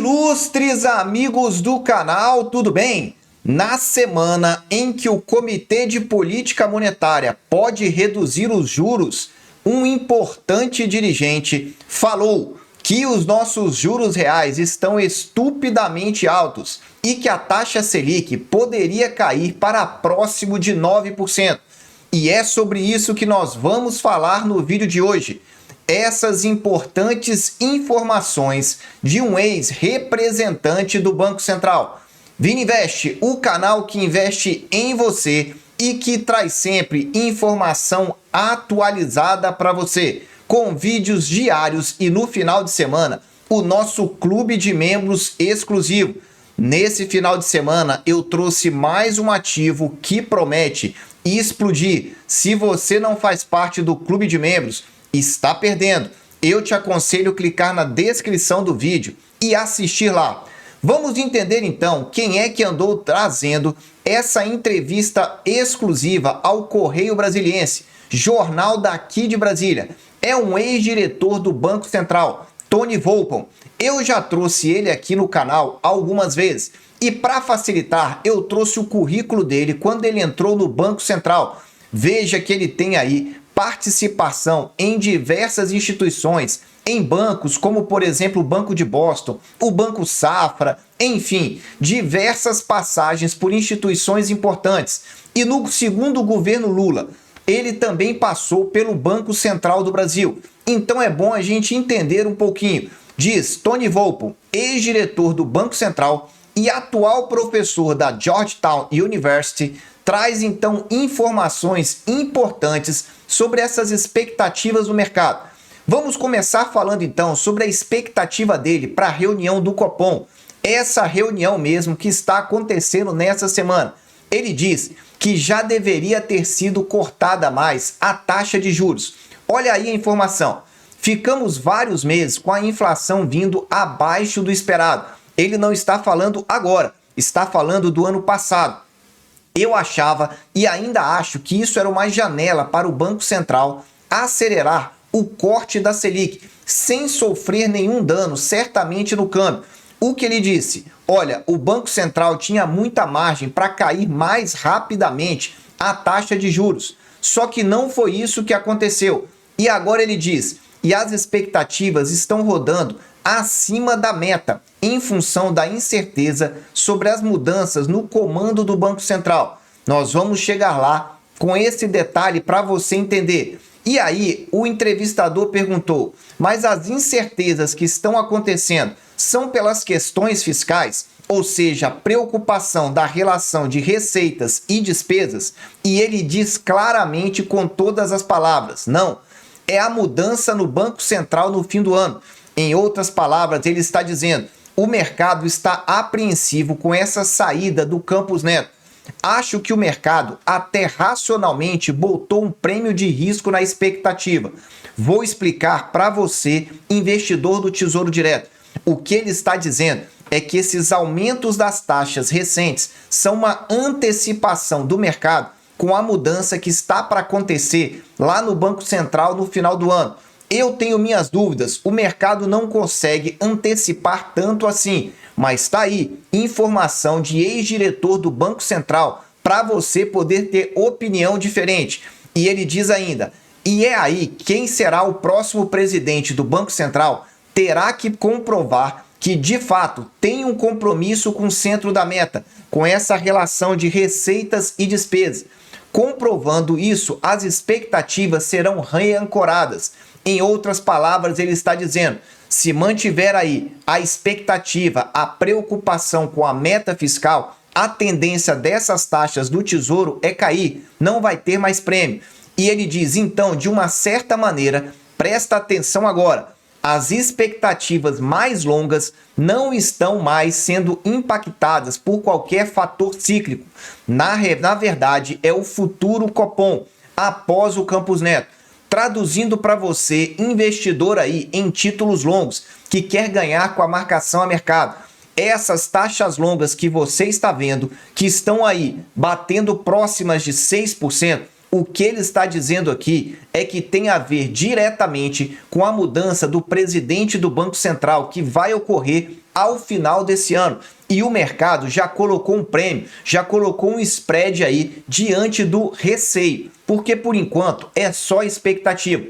Ilustres amigos do canal, tudo bem? Na semana em que o Comitê de Política Monetária pode reduzir os juros, um importante dirigente falou que os nossos juros reais estão estupidamente altos e que a taxa Selic poderia cair para próximo de 9%. E é sobre isso que nós vamos falar no vídeo de hoje. Essas importantes informações de um ex-representante do Banco Central. Vininvest, o canal que investe em você e que traz sempre informação atualizada para você, com vídeos diários e no final de semana, o nosso clube de membros exclusivo. Nesse final de semana eu trouxe mais um ativo que promete explodir. Se você não faz parte do clube de membros, está perdendo. Eu te aconselho clicar na descrição do vídeo e assistir lá. Vamos entender então quem é que andou trazendo essa entrevista exclusiva ao Correio Brasiliense, jornal daqui de Brasília. É um ex-diretor do Banco Central, Tony Volpon. Eu já trouxe ele aqui no canal algumas vezes. E para facilitar, eu trouxe o currículo dele quando ele entrou no Banco Central. Veja que ele tem aí participação em diversas instituições, em bancos como, por exemplo, o Banco de Boston, o Banco Safra, enfim, diversas passagens por instituições importantes. E no segundo governo Lula, ele também passou pelo Banco Central do Brasil. Então é bom a gente entender um pouquinho. Diz Tony Volpon, ex-diretor do Banco Central e atual professor da Georgetown University, traz então informações importantes sobre essas expectativas do mercado. Vamos começar falando então sobre a expectativa dele para a reunião do Copom, essa reunião mesmo que está acontecendo nessa semana. Ele diz que já deveria ter sido cortada mais a taxa de juros. Olha aí a informação. Ficamos vários meses com a inflação vindo abaixo do esperado. Ele não está falando agora, está falando do ano passado. Eu achava e ainda acho que isso era uma janela para o Banco Central acelerar o corte da Selic, sem sofrer nenhum dano, certamente no câmbio. O que ele disse? Olha, o Banco Central tinha muita margem para cair mais rapidamente a taxa de juros. Só que não foi isso que aconteceu. E agora ele diz, e as expectativas estão rodando acima da meta, em função da incerteza sobre as mudanças no comando do Banco Central. Nós vamos chegar lá com esse detalhe para você entender. E aí, o entrevistador perguntou, mas as incertezas que estão acontecendo são pelas questões fiscais? Ou seja, a preocupação da relação de receitas e despesas? E ele diz claramente com todas as palavras, não, é a mudança no Banco Central no fim do ano. Em outras palavras, ele está dizendo, o mercado está apreensivo com essa saída do Campos Neto. Acho que o mercado até racionalmente botou um prêmio de risco na expectativa. Vou explicar para você, investidor do Tesouro Direto. O que ele está dizendo é que esses aumentos das taxas recentes são uma antecipação do mercado com a mudança que está para acontecer lá no Banco Central no final do ano. Eu tenho minhas dúvidas, o mercado não consegue antecipar tanto assim, mas está aí, informação de ex-diretor do Banco Central para você poder ter opinião diferente. E ele diz ainda, e é aí quem será o próximo presidente do Banco Central terá que comprovar que de fato tem um compromisso com o centro da meta, com essa relação de receitas e despesas. Comprovando isso, as expectativas serão reancoradas. Em outras palavras, ele está dizendo, se mantiver aí a expectativa, a preocupação com a meta fiscal, a tendência dessas taxas do Tesouro é cair, não vai ter mais prêmio. E ele diz, então, de uma certa maneira, presta atenção agora, as expectativas mais longas não estão mais sendo impactadas por qualquer fator cíclico. Na verdade, é o futuro Copom, após o Campos Neto. Traduzindo para você, investidor aí em títulos longos, que quer ganhar com a marcação a mercado. Essas taxas longas que você está vendo, que estão aí batendo próximas de 6%, O que ele está dizendo aqui é que tem a ver diretamente com a mudança do presidente do Banco Central, que vai ocorrer ao final desse ano. E o mercado já colocou um prêmio, já colocou um spread aí diante do receio, porque por enquanto é só expectativa.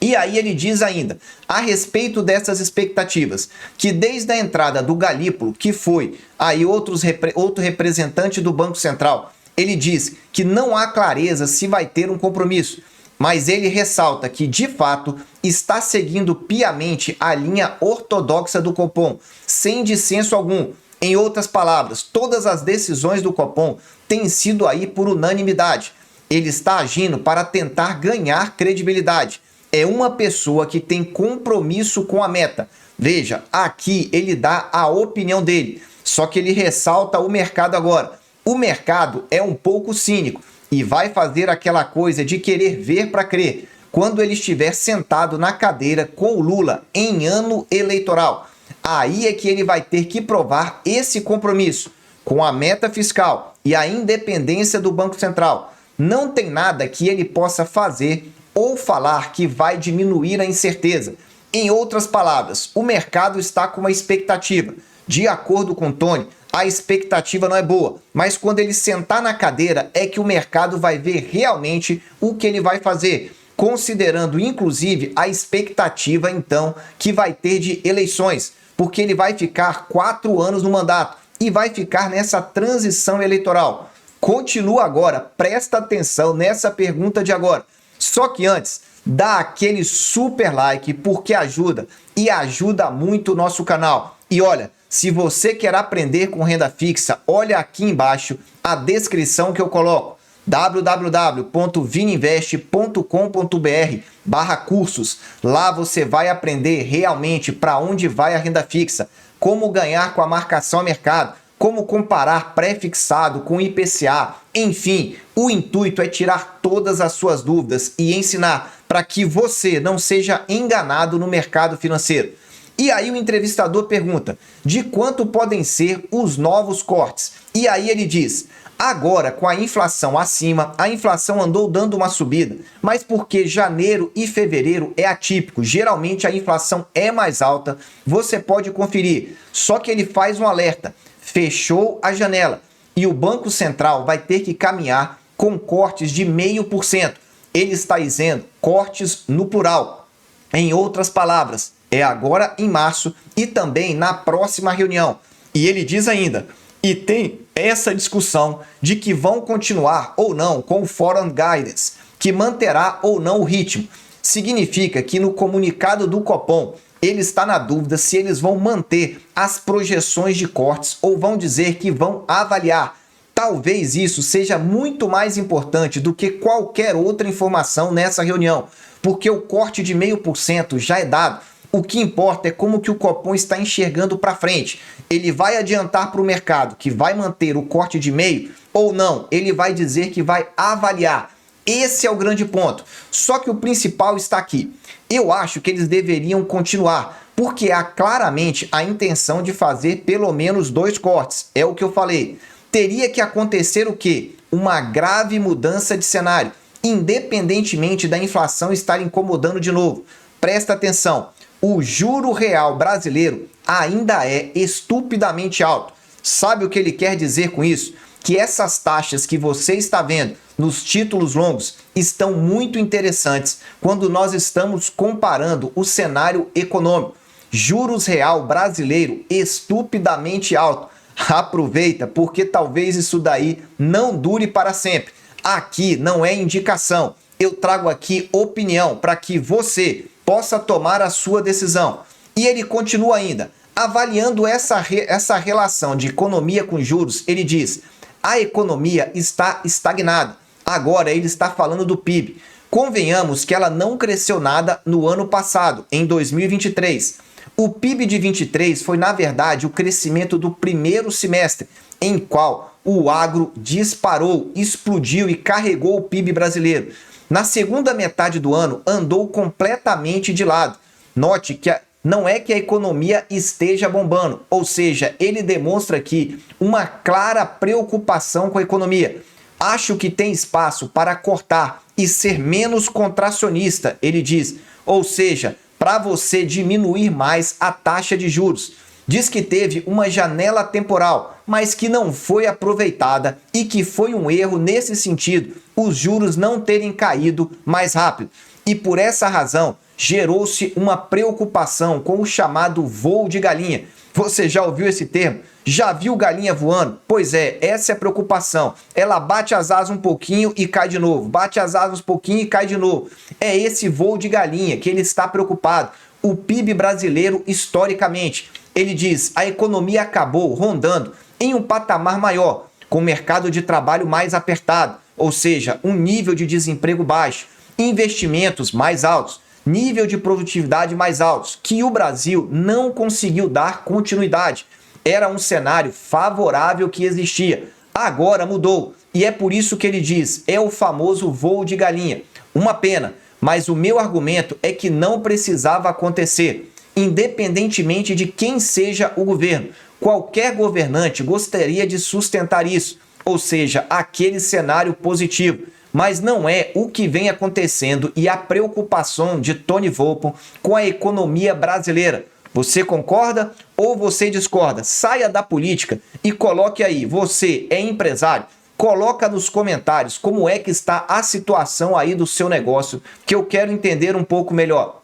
E aí ele diz ainda, a respeito dessas expectativas, que desde a entrada do Galípolo, que foi aí outro representante do Banco Central, ele diz que não há clareza se vai ter um compromisso, mas ele ressalta que, de fato, está seguindo piamente a linha ortodoxa do Copom, sem dissenso algum. Em outras palavras, todas as decisões do Copom têm sido aí por unanimidade. Ele está agindo para tentar ganhar credibilidade. É uma pessoa que tem compromisso com a meta. Veja, aqui ele dá a opinião dele, só que ele ressalta o mercado agora. O mercado é um pouco cínico e vai fazer aquela coisa de querer ver para crer quando ele estiver sentado na cadeira com o Lula em ano eleitoral. Aí é que ele vai ter que provar esse compromisso com a meta fiscal e a independência do Banco Central. Não tem nada que ele possa fazer ou falar que vai diminuir a incerteza. Em outras palavras, o mercado está com uma expectativa. De acordo com Tony, a expectativa não é boa, mas quando ele sentar na cadeira é que o mercado vai ver realmente o que ele vai fazer, considerando inclusive a expectativa então que vai ter de eleições, porque ele vai ficar 4 anos no mandato e vai ficar nessa transição eleitoral. Continua agora, presta atenção nessa pergunta de agora. Só que antes, dá aquele super like porque ajuda e ajuda muito o nosso canal. E olha, se você quer aprender com renda fixa, olha aqui embaixo a descrição que eu coloco. www.vininvest.com.br/cursos. Lá você vai aprender realmente para onde vai a renda fixa, como ganhar com a marcação a mercado, como comparar pré-fixado com IPCA, enfim, o intuito é tirar todas as suas dúvidas e ensinar para que você não seja enganado no mercado financeiro. E aí o entrevistador pergunta, de quanto podem ser os novos cortes? E aí ele diz, agora com a inflação acima, a inflação andou dando uma subida, mas porque janeiro e fevereiro é atípico, geralmente a inflação é mais alta, você pode conferir, só que ele faz um alerta, fechou a janela e o Banco Central vai ter que caminhar com cortes de 0,5%. Ele está dizendo cortes no plural. Em outras palavras, é agora em março e também na próxima reunião. E ele diz ainda, e tem essa discussão de que vão continuar ou não com o Foreign Guidance, que manterá ou não o ritmo. Significa que no comunicado do Copom, ele está na dúvida se eles vão manter as projeções de cortes ou vão dizer que vão avaliar. Talvez isso seja muito mais importante do que qualquer outra informação nessa reunião, porque o corte de 0,5% já é dado. O que importa é como que o Copom está enxergando para frente. Ele vai adiantar para o mercado que vai manter o corte de 0,5% ou não? Ele vai dizer que vai avaliar. Esse é o grande ponto. Só que o principal está aqui. Eu acho que eles deveriam continuar, porque há claramente a intenção de fazer pelo menos 2 cortes. É o que eu falei. Teria que acontecer o quê? Uma grave mudança de cenário, independentemente da inflação estar incomodando de novo. Presta atenção. O juro real brasileiro ainda é estupidamente alto. Sabe o que ele quer dizer com isso? Que essas taxas que você está vendo nos títulos longos estão muito interessantes quando nós estamos comparando o cenário econômico. Juros real brasileiro estupidamente alto. Aproveita, porque talvez isso daí não dure para sempre. Aqui não é indicação. Eu trago aqui opinião para que você possa tomar a sua decisão. E ele continua ainda, avaliando essa relação de economia com juros, ele diz, a economia está estagnada. Agora ele está falando do PIB. Convenhamos que ela não cresceu nada no ano passado, em 2023. O PIB de 23 foi, na verdade, o crescimento do primeiro semestre, em qual o agro disparou, explodiu e carregou o PIB brasileiro. Na segunda metade do ano, andou completamente de lado. Note que não é que a economia esteja bombando, ou seja, ele demonstra aqui uma clara preocupação com a economia. Acho que tem espaço para cortar e ser menos contracionista, ele diz. Ou seja, para você diminuir mais a taxa de juros. Diz que teve uma janela temporal, mas que não foi aproveitada e que foi um erro nesse sentido, os juros não terem caído mais rápido. E por essa razão, gerou-se uma preocupação com o chamado voo de galinha. Você já ouviu esse termo? Já viu galinha voando? Pois é, essa é a preocupação. Ela bate as asas um pouquinho e cai de novo. Bate as asas um pouquinho e cai de novo. É esse voo de galinha que ele está preocupado. O PIB brasileiro, historicamente, ele diz, a economia acabou rondando em um patamar maior, com o mercado de trabalho mais apertado, ou seja, um nível de desemprego baixo, investimentos mais altos, nível de produtividade mais altos, que o Brasil não conseguiu dar continuidade. Era um cenário favorável que existia. Agora mudou. E é por isso que ele diz, é o famoso voo de galinha. Uma pena, mas o meu argumento é que não precisava acontecer, independentemente de quem seja o governo. Qualquer governante gostaria de sustentar isso, ou seja, aquele cenário positivo. Mas não é o que vem acontecendo e a preocupação de Tony Volpon com a economia brasileira. Você concorda ou você discorda? Saia da política e coloque aí, você é empresário, coloca nos comentários como é que está a situação aí do seu negócio, que eu quero entender um pouco melhor.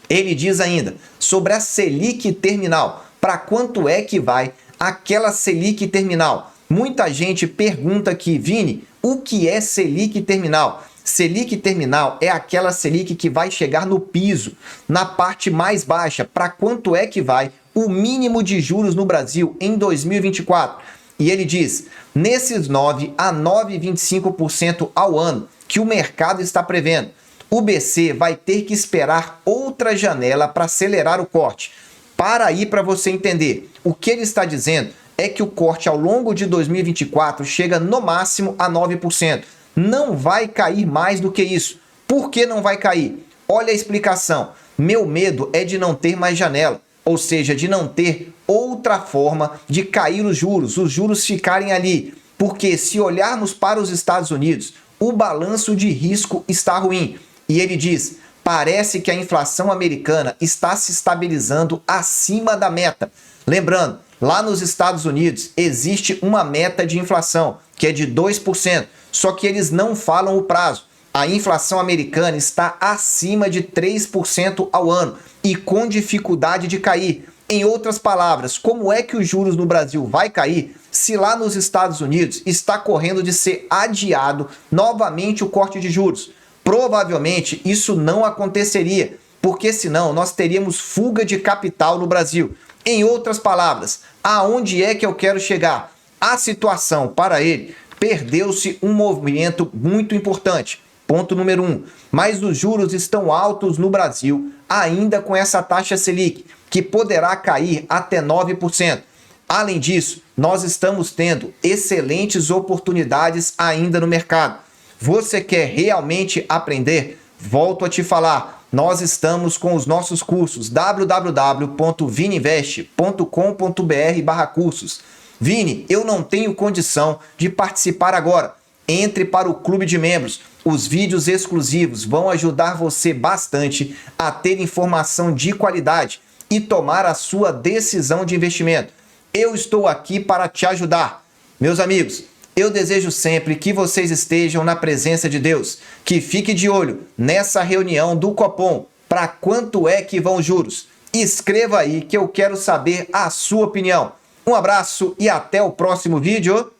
Ele diz ainda sobre a Selic terminal, para quanto é que vai aquela Selic terminal? Muita gente pergunta aqui, Vini, o que é Selic terminal? Selic terminal é aquela Selic que vai chegar no piso, na parte mais baixa. Para quanto é que vai o mínimo de juros no Brasil em 2024? E ele diz, nesses 9 a 9,25% ao ano que o mercado está prevendo, o BC vai ter que esperar outra janela para acelerar o corte. Para aí para você entender, o que ele está dizendo é que o corte ao longo de 2024 chega no máximo a 9%. Não vai cair mais do que isso. Por que não vai cair? Olha a explicação. Meu medo é de não ter mais janela, ou seja, de não ter outra forma de cair os juros ficarem ali. Porque se olharmos para os Estados Unidos, o balanço de risco está ruim. E ele diz, parece que a inflação americana está se estabilizando acima da meta. Lembrando, lá nos Estados Unidos existe uma meta de inflação, que é de 2%, só que eles não falam o prazo. A inflação americana está acima de 3% ao ano e com dificuldade de cair. Em outras palavras, como é que os juros no Brasil vai cair se lá nos Estados Unidos está correndo de ser adiado novamente o corte de juros? Provavelmente isso não aconteceria, porque senão nós teríamos fuga de capital no Brasil. Em outras palavras, aonde é que eu quero chegar? A situação para ele perdeu-se um movimento muito importante. Ponto número 1. Mas os juros estão altos no Brasil, ainda com essa taxa Selic, que poderá cair até 9%. Além disso, nós estamos tendo excelentes oportunidades ainda no mercado. Você quer realmente aprender? Volto a te falar. Nós estamos com os nossos cursos www.vininvest.com.br/cursos. Vini, eu não tenho condição de participar agora. Entre para o clube de membros. Os vídeos exclusivos vão ajudar você bastante a ter informação de qualidade e tomar a sua decisão de investimento. Eu estou aqui para te ajudar. Meus amigos, eu desejo sempre que vocês estejam na presença de Deus, que fique de olho nessa reunião do Copom. Para quanto é que vão os juros? Escreva aí que eu quero saber a sua opinião. Um abraço e até o próximo vídeo.